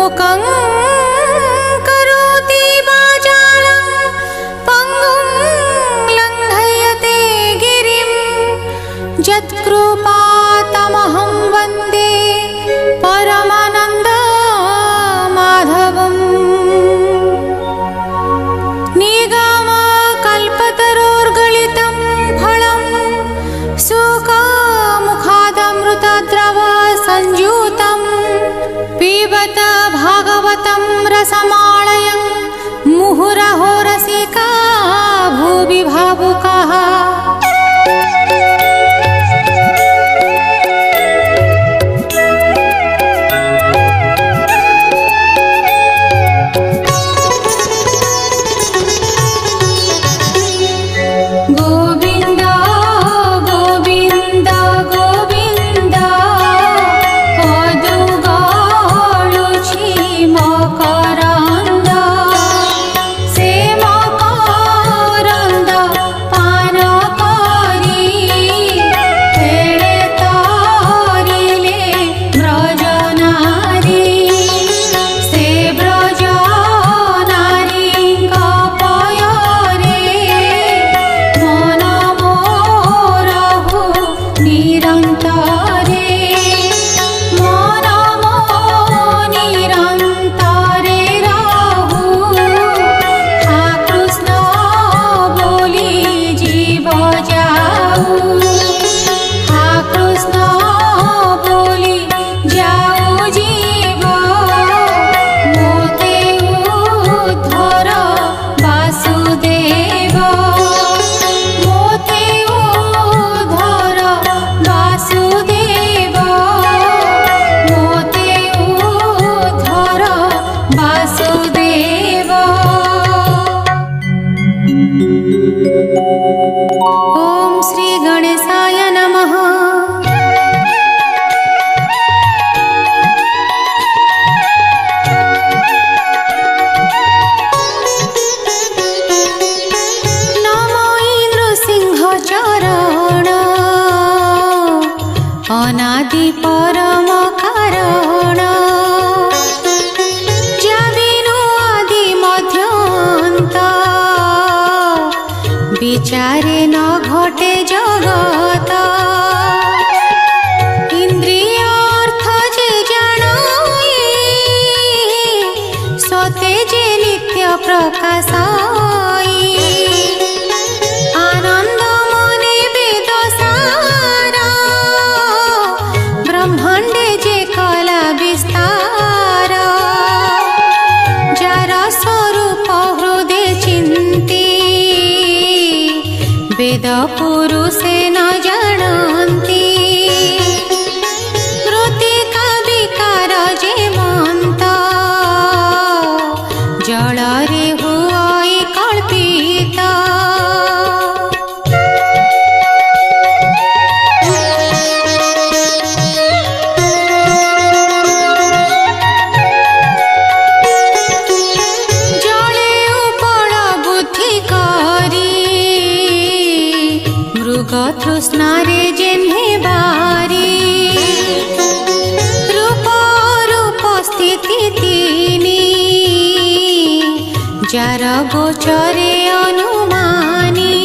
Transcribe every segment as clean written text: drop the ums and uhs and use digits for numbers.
मुकं करोति वाचालं पङ्गुं लङ्घयते गिरिं यत्कृपातमहं वन्दे परमानन्दमाधवम्। निगमकल्पतरोर्गलितं फलं सुखमुखादमृतद्रव संयुतं पिबत भागवतं रसमालयं मुहुरहो रसिका भुवि भावुकाः। ओम श्री गणेशाय नमः। नमो नृसिंह चरण अनादि परम कारण विचारे न घटे जगत इंद्रिय अर्थ जे जानाई सते जे नित्य प्रकाशाई आनंद मने वेद सारा ब्रह्मांडे जे कला विस्तार जार स्वरूप हृदय चिंती वेद पुरुषे न जानन्ति मृत्तिका विकार जे मन्त जलरे हुई कल्पित जले उपड़ बुद्धि करी मृग तृष्णारे जेन्हे बारी रूप रूप स्थिति तीनी जार गोचरे अनुमानी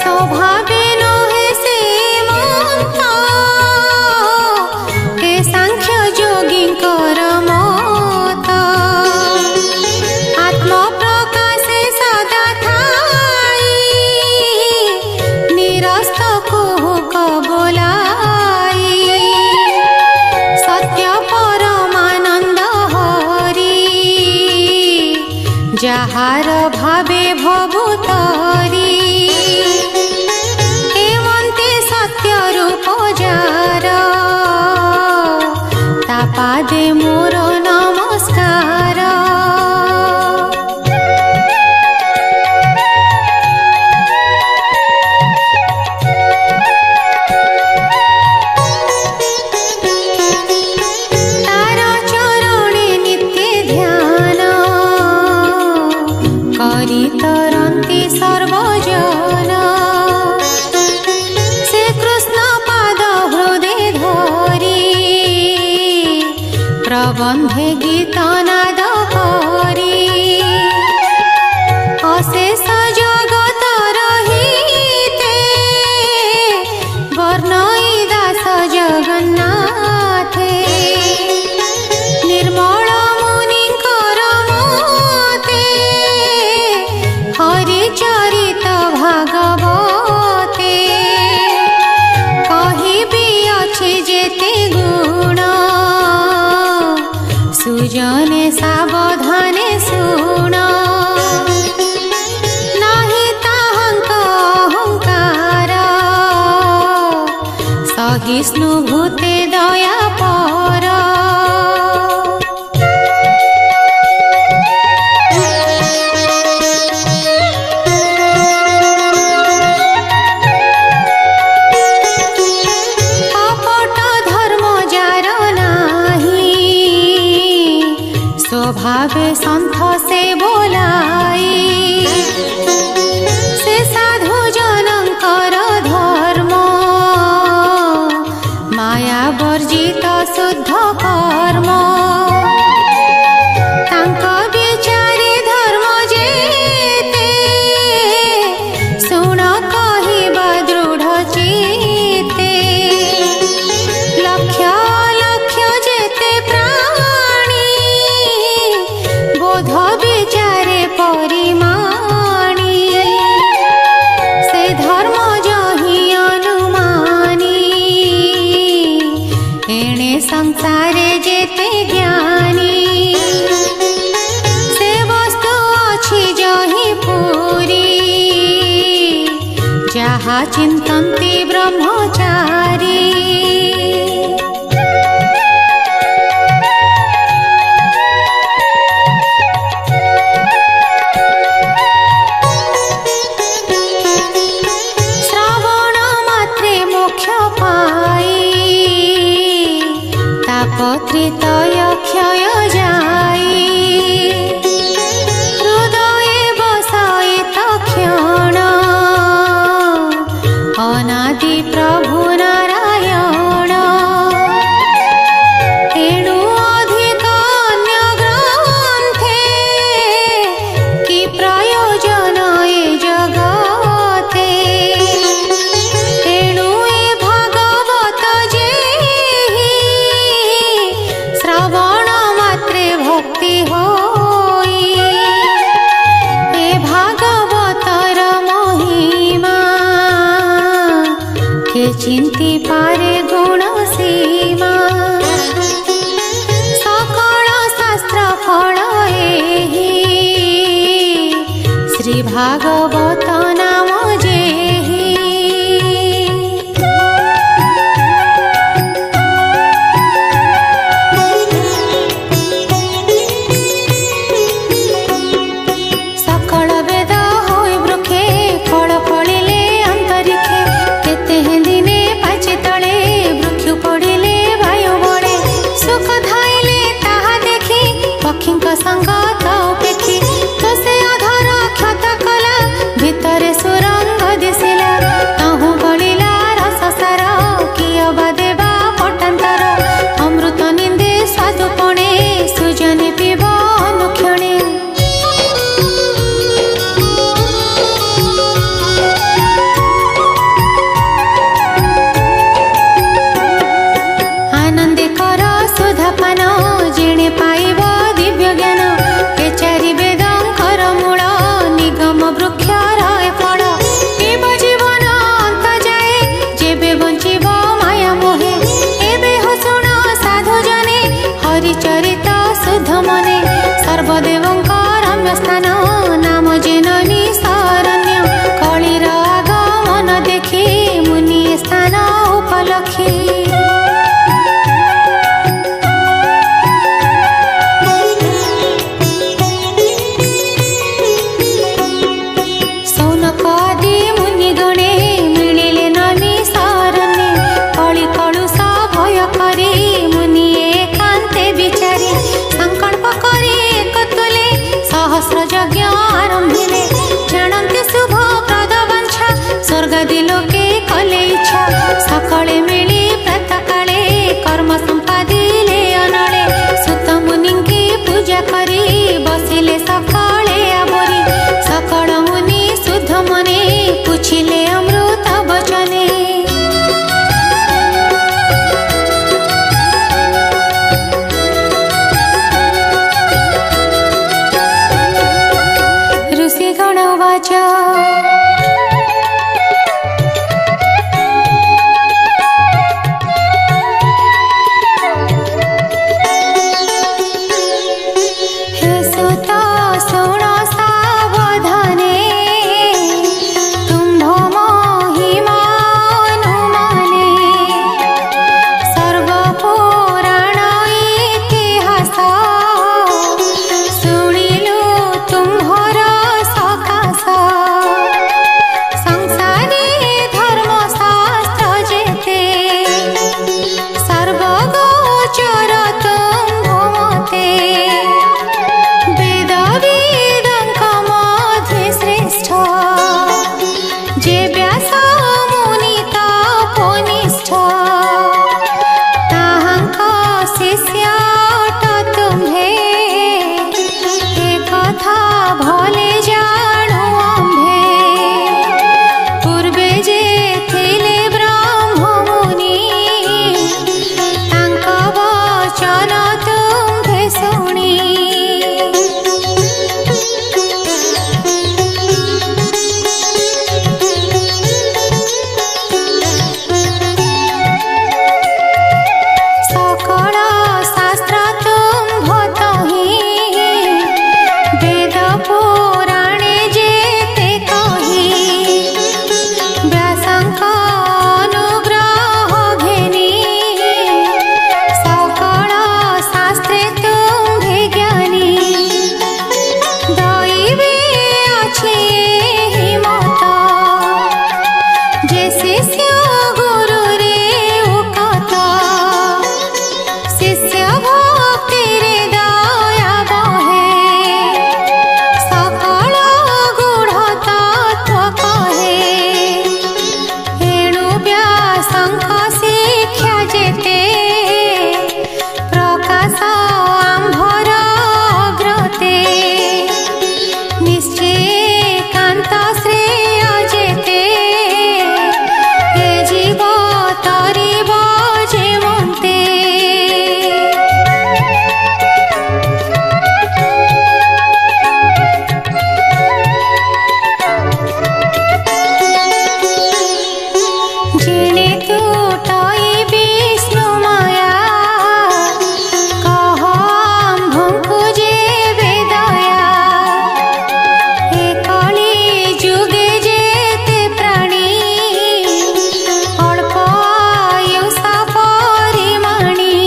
स्वभावे नहे से मन्त हे सांख्य योगिंकर मत आत्म प्रकाशे सदा थाई निरस्त कुहुक बोलाई सत्य परमानंद हरि जाहार भावे भवुतरी एवंते सत्य रूप जार ता पादे मोर नमस्कार। तारा चरणे नित्य ध्यान करी तरन्ति सर्वजन ପ୍ରବନ୍ଧେ ଗୀତ ନାଦ କରି ଅଶେଷ ଜଗତର ହିତେ ବର୍ଣ୍ଣଇ ଦାସ ଜଗନ୍ନାଥେ ନିର୍ମଳ ମୁନିଙ୍କର ମତେ ହରିଚରିତ ଭାଗବତେ କହିବି ଅଛି ଯେତେ ଗୁଣ ସୁଜନେ ସାବଧାନେ ଶୁଣ ନାହିଁ ତାହାଙ୍କ ଅହଙ୍କାର ସହିଷ୍ଣୁ ଭୂତେ ଦୟା ପର भावे संथ से बोलाई से साधु जनकर धर्म माया वर्जित शुद्ध कर्म तांक विचारे धर्म जेते सुण कहिबा दृढ़ चिते लक्ष्य लक्ष्य जेते बोध विचारे परिमाणी से धर्म जही अनुमानी एणे संसारे जेते ज्ञानी से वस्तु अछि जही पूरी जहा चिंतन्ति ब्रह्मचारी पत्रितय क्षय जाई हृदये बसायित क्षण अनादि प्रभु नारायण एणु अधिक अन्य ग्रन्थे कि प्रयोजन ए जगते एणु ए भागवत श्रवण मात्रे भक्ति होई हे भागवतर महिमा के चिंती पारे गुण सीमा सकल शास्त्र फल एहि श्री भागवत नाम जेहि संगत उपेक्षी तो से अधर क्षत कला भितरे जिणे तुटई विष्णु माया कह आम्भଙ୍କୁ जेबे दया ए कली जुगे जेते प्राणी अल्प आयुषा परिमाणी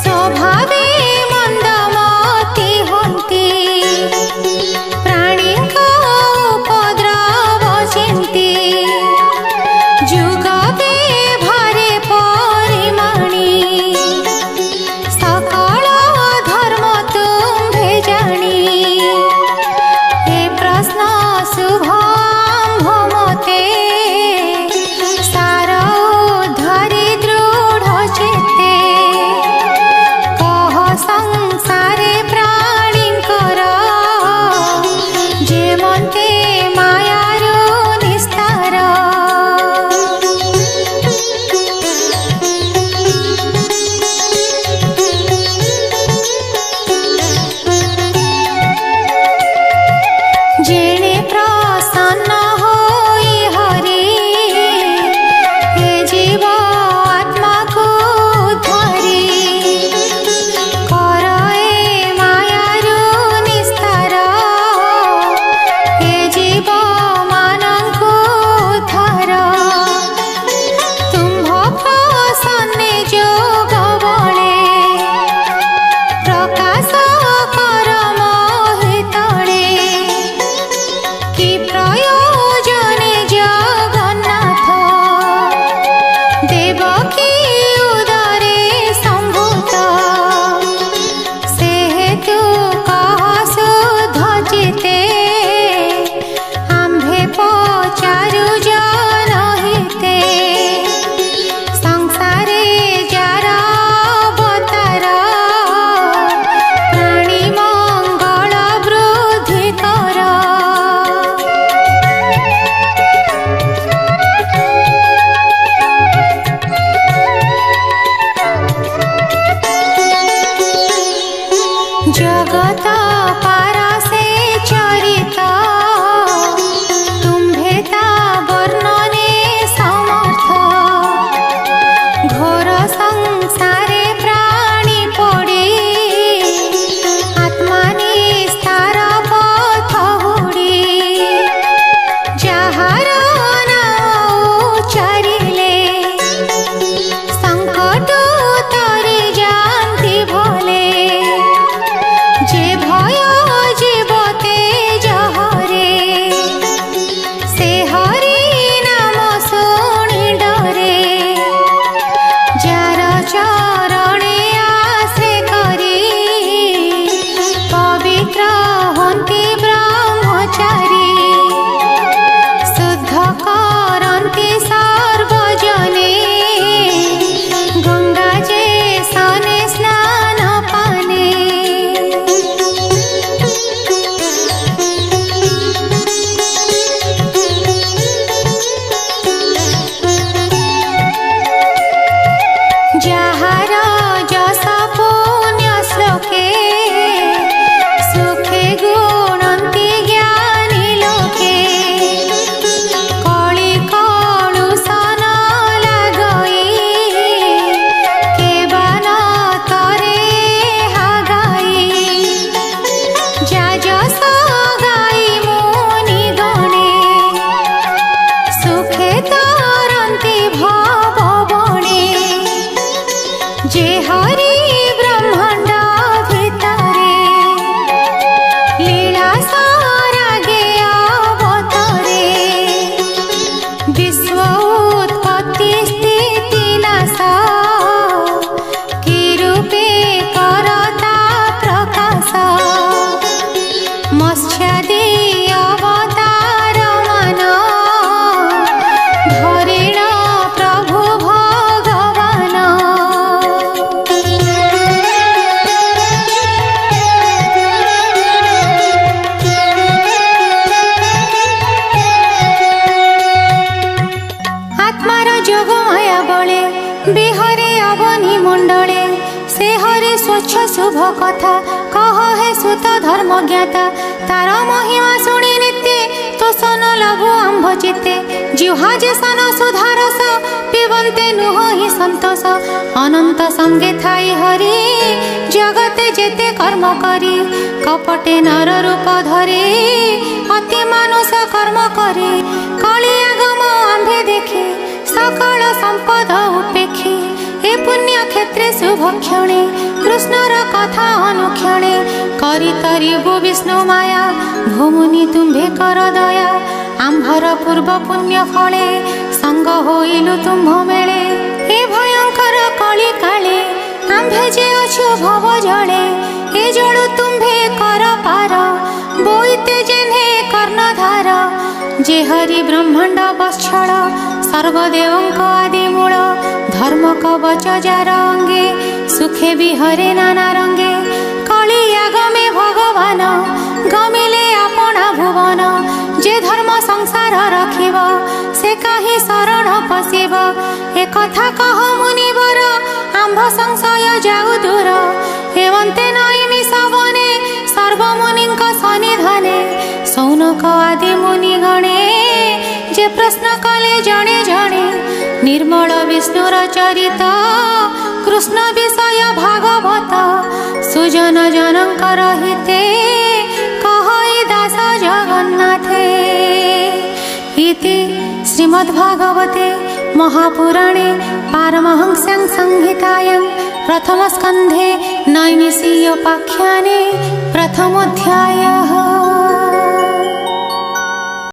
स्वभावे मंदमती हंती प्राणी उपद्रव चिंती जुगवे भारे परिमाणी सकल धर्म तुम्भे जानी हे प्रश्न शुभ मते सार उद्धरि दृढ़ चेते कह संसारे प्राणींकर जे मन्ते मायारु निस्तार जेणे प्रसन्न होई हरि हे जीव आत्मा को धरी कर ए मायारु निस्तार हे जीव मानंकु धर तुम्भ प्रसन्ने जोग बळे प्रकाश कर मोहितळे कि प्रयोजने जगन्नाथ देवकी उदरे संभूत से हेतु कह शुद्ध चिते आम्भे पचारु जनहिते संसारे जार अवतार प्राणी मंगल वृद्धि कर जगत पारासे चरित तुम्भे ता वर्णने समर्थ घोर संसारे प्राणी पड़ी आत्मा निस्तार पथ हुड़ी जाहार नाम उच्चारिले संकट तरी जानती भले जे भय जीवते जहरे से हरि नाम शुणी डरे जार चरणे आश्रय करी पवित्र हंती ब्रह्मचारी शुद्ध करन्ति सर्वजने गंगा जे सने स्नान पाने जाहार जस पुण्य श्लोके सुखे गुणन्ति ज्ञानी लोके कଳି कलुषन लागई केवल तरे हागाई जा जस गाई मुनि गणे सुखे तरन्ति भव बणे जे हरि ब्रह्मांड भितरे लीला सारागे अवतरे विश्व उत्पत्ति स्थिति नाश कि रूपे करता प्रकाश मत्स्यादि अवतार मान धरिण प्रभु भगवान आत्मार जोग माया बळे बिहरे अवनी मंडले से हरे स्वच्छ शुभ कथा कह हे सुत धर्म ज्ञाता तार महिमा शुणी नित्य शोषण लघु आंभ चित्ते जिह्वाजे सन सुधारस पिबन्ते नुह हि संतोष अनंत संगे थाई हरि जगते जेते कर्म करी कपटे नर रूप धरी अति मानुष कर्म करी कलियागम आंभे देखी सकल संपद उपेक्षी ए पुण्य क्षेत्रे शुभ क्षणे कृष्णर कथा अनुक्षणे करी तरिबु विष्णु माया भूमुनि तुम्भे कर दया आंभर पूर्व पुण्य फले संग होइलु तुम्भ मेले ए भयंकर कली काले आंभे जे अछु भव जले ए जळु तुम्भे कर पार बोइते जेन्हे कर्णधार जे हरि ब्रह्मांड बच्छळ सर्वदेवंक आदि मूल धर्म कवच जार अंगे सुखे विहरे नाना रंगे कलियागमे भगवान गमिले आपणा भुवन जे धर्म संसार रखिब से काहि शरण पशिब ए कथा कह मुनिवर आंभ संशय जाऊ दूर एवंते नईमि सवने सर्वमुनिंक सन्निधाने सौनक आदि मुनि गणे जे प्रश्न कले जणे जणे निर्मल विष्णुर चरित कृष्ण विषय भागवत सुजन जनकर हिते कहई दास जगन्नाथे इति श्रीमद्भागवते महापुराणे पारमहंस्यां संहितायां प्रथमस्कन्धे नैमिषीयोपाख्याने प्रथमोऽध्यायः।